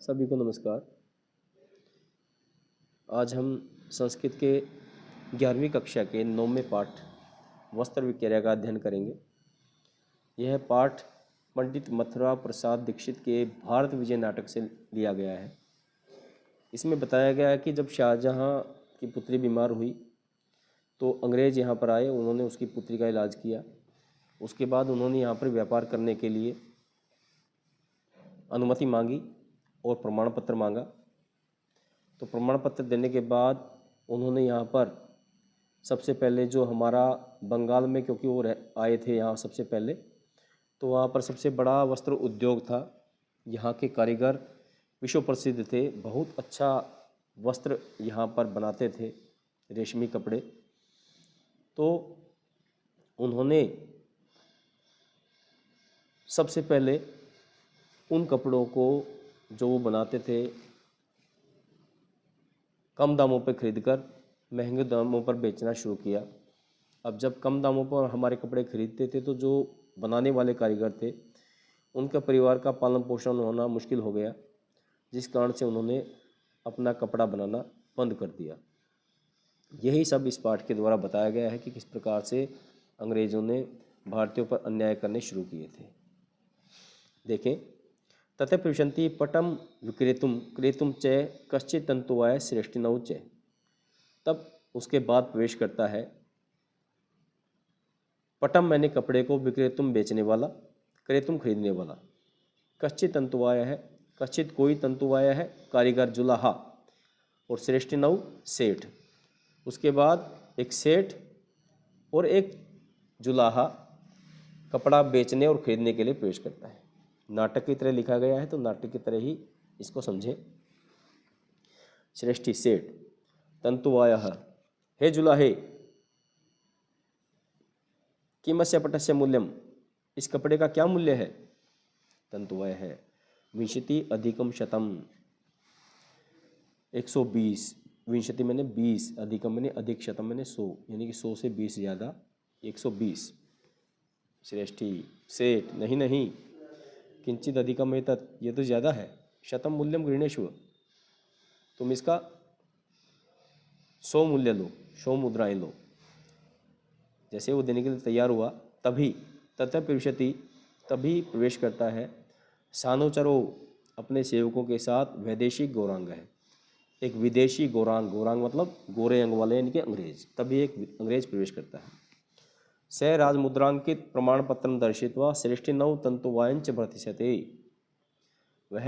सभी को नमस्कार। आज हम संस्कृत के 11वीं कक्षा के 9वें पाठ वस्त्र विक्रिया का अध्ययन करेंगे। यह पाठ पंडित मथुरा प्रसाद दीक्षित के भारत विजय नाटक से लिया गया है। इसमें बताया गया है कि जब शाहजहाँ की पुत्री बीमार हुई तो अंग्रेज़ यहाँ पर आए, उन्होंने उसकी पुत्री का इलाज किया। उसके बाद उन्होंने यहाँ पर व्यापार करने के लिए अनुमति मांगी और प्रमाण पत्र मांगा। तो प्रमाण पत्र देने के बाद उन्होंने यहाँ पर सबसे पहले जो हमारा बंगाल में, क्योंकि वो आए थे यहाँ सबसे पहले, तो वहाँ पर सबसे बड़ा वस्त्र उद्योग था। यहाँ के कारीगर विश्व प्रसिद्ध थे, बहुत अच्छा वस्त्र यहाँ पर बनाते थे, रेशमी कपड़े। तो उन्होंने सबसे पहले उन कपड़ों को जो वो बनाते थे कम दामों पर खरीदकर महंगे दामों पर बेचना शुरू किया। अब जब कम दामों पर हमारे कपड़े खरीदते थे तो जो बनाने वाले कारीगर थे उनका परिवार का पालन पोषण होना मुश्किल हो गया, जिस कारण से उन्होंने अपना कपड़ा बनाना बंद कर दिया। यही सब इस पाठ के द्वारा बताया गया है कि किस प्रकार से अंग्रेज़ों ने भारतीयों पर अन्याय करने शुरू किए थे। देखें, तथा प्रविशन्ति पटम विक्रेतुम क्रेतुम च कश्चित् तंतुवाय श्रेष्ठिनौ च। तब उसके बाद प्रवेश करता है पटम मैंने कपड़े को, विक्रेतुम बेचने वाला, क्रेतुम खरीदने वाला, कश्चित् तंतुवाय है, कश्चित् कोई, तंतुवाय है कारीगर जुलाहा, और श्रेष्ठिनौ सेठ। उसके बाद एक सेठ और एक जुलाहा कपड़ा बेचने और खरीदने के लिए प्रवेश करता है। नाटक की तरह लिखा गया है तो नाटक की तरह ही इसको समझें। श्रेष्ठी सेठ, तंतुवायः हे जुलाहे, किमस्य पटस्य मूल्यम, इस कपड़े का क्या मूल्य है? तंतुवाय है विंशति अधिकम शतम, 120। विंशति मैंने 20, अधिकम मैंने अधिक, शतम मैंने 100, यानी कि 100 से 20 ज़्यादा 120। श्रेष्ठी सेठ, नहीं नहीं, किंचित अधिकम एतत्, ये तो ज़्यादा है। शतम मूल्यम गृणीष्व, तुम इसका 100 मूल्य लो, 100 मुद्राएं लो। जैसे वो देने के लिए तैयार हुआ तभी ततः प्रविशति, तभी प्रवेश करता है सानोचरो, अपने सेवकों के साथ, वैदेशिक गौरांग है, एक विदेशी गौरांग, गौरांग मतलब गोरे अंग वाले यानी कि अंग्रेज। तभी एक अंग्रेज प्रवेश करता है। स राजमुद्रांकित प्रमाण पत्र दर्शित्वा श्रेष्ठिनौ तंतुवायंच वर्तिष्यते। वह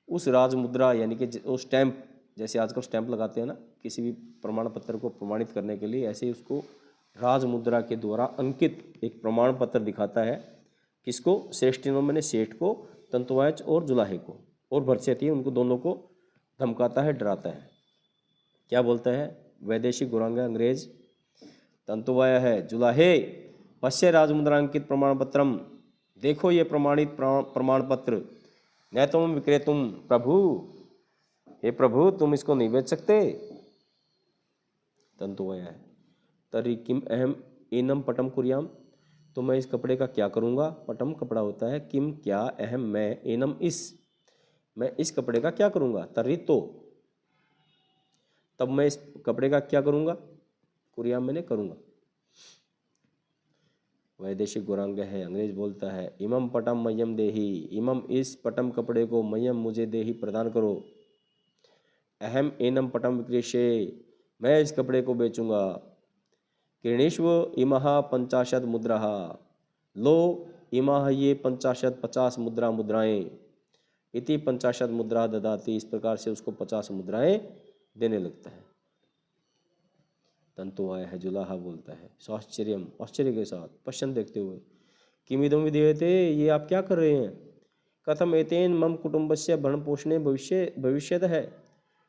उस राजमुद्रा यानी कि वो स्टैंप, जैसे आजकल स्टैंप लगाते हैं ना किसी भी प्रमाण पत्र को प्रमाणित करने के लिए, ऐसे ही उसको राजमुद्रा के द्वारा अंकित एक प्रमाण पत्र दिखाता है। किसको? श्रेष्ठिनौ मैंने सेठ को, तंतुवायच और जुलाहे को, और वर्तिष्यते उनको दोनों को धमकाता है, डराता है। क्या बोलता है? वैदेशिक गौरांग अंग्रेज, तंतुवाय है जुलाहे, पश्य राजमुद्रांकित प्रमाण पत्रम, देखो ये प्रमाणित प्रमाण पत्र, न तुम विक्रेतुम प्रभु, हे प्रभु तुम इसको नहीं बेच सकते। तंतुवाय है तर्हि किम अहम एनम पटम कुर्याम, तो मैं इस कपड़े का क्या करूँगा? पटम कपड़ा होता है, किम क्या, अहम मैं, एनम इस, मैं इस कपड़े का क्या करूँगा? तर्हि तो, तब मैं इस कपड़े का क्या करूँगा? कुर्याम मैंने करूँगा। वैदेशिक गौरांग है, अंग्रेज बोलता है इमम पटम मयम देही, इमम इस पटम कपड़े को, मयम मुझे देही प्रदान करो, अहम एनम पटम विक्रेशे, मैं इस कपड़े को बेचूंगा, कृणीष्व इमह 50 मुद्रा, लो इमह ये 50 मुद्रा मुद्राएं, इति 50 मुद्रा ददाती, इस प्रकार से उसको 50 मुद्राएं देने लगता है। तंतुवाय है जुलाहा बोलता है साश्चर्यम, आश्चर्य के साथ, पश्चन देखते हुए, किमिदम विधेयते, ये आप क्या कर रहे हैं? कथम एतेन मम कुटुंबस्य भरण पोषणे भविष्यत है,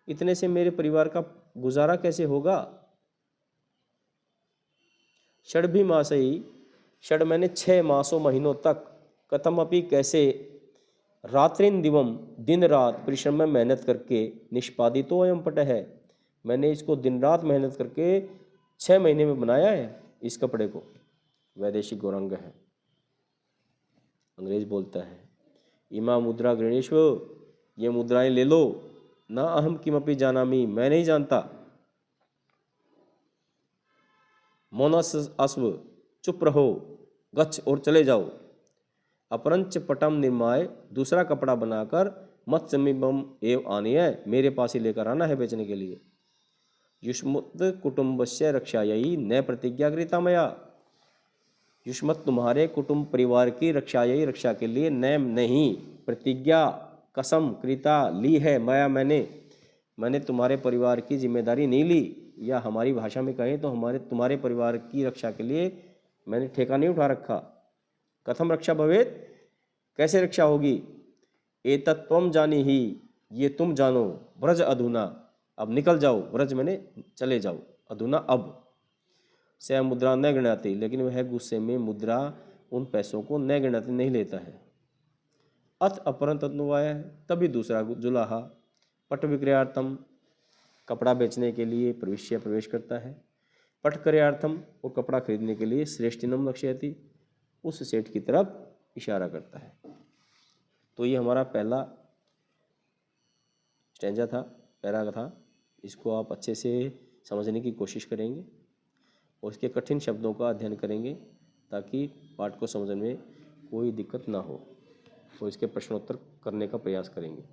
इतने से मेरे परिवार का गुजारा कैसे होगा? षड्भी मासई, षड मैंने 6 मासों महीनों तक, कथम अपि कैसे, रात्रिन दिवम दिन रात, परिश्रम में मेहनत करके, निष्पादितो अयम पट है, मैंने इसको दिन रात मेहनत करके 6 महीने में बनाया है इस कपड़े को। वैदेशिक गौरांग है, अंग्रेज बोलता है इमा मुद्रा गृणीष्व, ये मुद्राएं ले लो। न अहम किमपि जानामि, मैं नहीं जानता। मौनस अश्व, चुप रहो। गच्छ, और चले जाओ। अपरंच पटम निर्माय, दूसरा कपड़ा बनाकर मत समीपम एव आनीय, मेरे पास ही लेकर आना है बेचने के लिए। युष्मत् कुटुंबस्य रक्षायै न प्रतिज्ञा कृता मया, युष्मत तुम्हारे कुटुंब परिवार की रक्षायै, रक्षा के लिए न नहीं, प्रतिज्ञा कसम कृता ली है, मैंने तुम्हारे परिवार की जिम्मेदारी नहीं ली, या हमारी भाषा में कहें तो तुम्हारे परिवार की रक्षा के लिए मैंने ठेका नहीं उठा रखा। कथम रक्षा भवेत, कैसे रक्षा होगी। एतत्त्वम जानी ही, ये तुम जानो। व्रज अधुना, अब निकल जाओ। व्रज मैंने चले जाओ, अधुना अब। स मुद्रा न गृणाति, लेकिन वह गुस्से में मुद्रा उन पैसों को न गृणाति, नहीं लेता है। अथ अपरं तत्नुवाय, तभी दूसरा जुलाहा पट विक्रयार्थम, कपड़ा बेचने के लिए प्रवेश करता है। पट क्रयार्थम, और कपड़ा खरीदने के लिए श्रेष्ठिनम लक्ष्यति, उस सेठ की तरफ इशारा करता है। तो ये हमारा पहला स्टैंजा था, पैरा था। इसको आप अच्छे से समझने की कोशिश करेंगे और इसके कठिन शब्दों का अध्ययन करेंगे ताकि पाठ को समझने में कोई दिक्कत ना हो, और इसके प्रश्नोत्तर करने का प्रयास करेंगे।